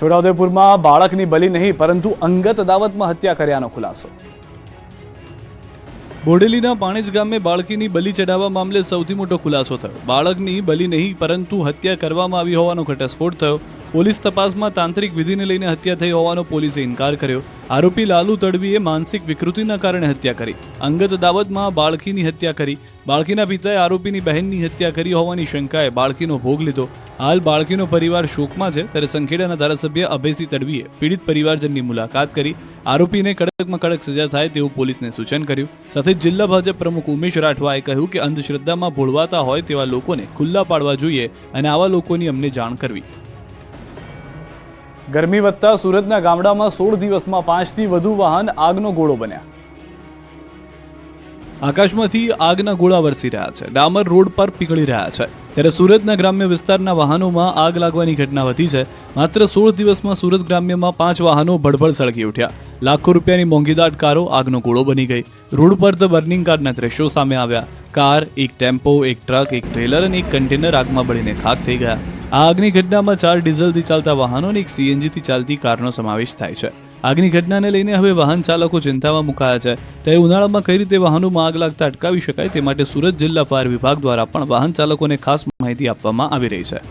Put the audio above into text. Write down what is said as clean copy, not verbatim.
છોટાઉદેપુરમાં બાળકની બલી નહીં પરંતુ અંગત અદાવતમાં હત્યા કર્યાનો ખુલાસો। બોડેલીના પાણેજ ગામે બાળકીની બલી ચડાવવા મામલે સૌથી મોટો ખુલાસો થયો। બાળકની બલી નહીં પરંતુ હત્યા કરવામાં આવી હોવાનો ઘટસ્ફોટ થયો। પોલીસ તપાસમાં તાંત્રિક વિધિને લઈને હત્યા થઈ હોવાનો પોલીસે ઇનકાર કર્યો। આરોપી લાલુ તડવીએ માનસિક વિકૃતિના કારણે હત્યા કરી। અંગત અદાવતમાં બાળકીની હત્યા કરી। બાળકીના પિતાએ આરોપીની બહેનની હત્યા કરી હોવાની શંકાએ બાળકીનો ભોગ લીધો। હાલ બાળકીનો પરિવાર શોકમાં છે, ત્યારે સંખેડાના ધારાસભ્ય અભયસિંહ તડવીએ પીડિત પરિવારજનની મુલાકાત કરી આરોપીને કડકમાં કડક સજા થાય તેવું પોલીસને સૂચન કર્યું। સાથે જિલ્લા ભાજપ પ્રમુખ ઉમેશ રાઠવાએ કહ્યું કે અંધશ્રદ્ધામાં ભોળવાતા હોય તેવા લોકોને ખુલ્લા પાડવા જોઈએ અને આવા લોકોની અમને જાણ કરવી। ગરમી વધતા સુરતના ગામડામાં 16 દિવસમાં 5થી વધુ વાહન આગનો ગોળો બન્યા। આકાશમાંથી આગના ગોળા વરસી રહ્યા છે। ડામર રોડ પર પીગળી રહ્યા છે, ત્યારે સુરતના ગ્રામ્ય વિસ્તારના વાહનોમાં આગ લાગવાની ઘટના વધી છે। માત્ર 16 દિવસમાં સુરત ગ્રામ્યમાં 5 વાહનો ભડભડ સળગી ઉઠ્યા। લાખો રૂપિયાની મોંઘીદાટ કારો આગનો ગોળો બની ગઈ। રોડ પર ધ બર્નિંગ કારના દ્રશ્યો સામે આવ્યા। કાર, એક ટેમ્પો, એક ટ્રક, એક ટ્રેલર અને એક કન્ટેનર આગમાં બળીને ખાખ થઈ ગયા। આ આગની ઘટનામાં 4 ડીઝલથી ચાલતા વાહનો અને એક સીએનજીથી ચાલતી કારનો સમાવેશ થાય છે। આગની ઘટનાને લઈને હવે વાહન ચાલકો ચિંતામાં મુકાયા છે। ત્યારે ઉનાળામાં કઈ રીતે વાહનોમાં આગ લાગતા અટકાવી શકાય તે માટે સુરત જિલ્લા ફાયર વિભાગ દ્વારા પણ વાહન ચાલકોને ખાસ માહિતી આપવામાં આવી રહી છે।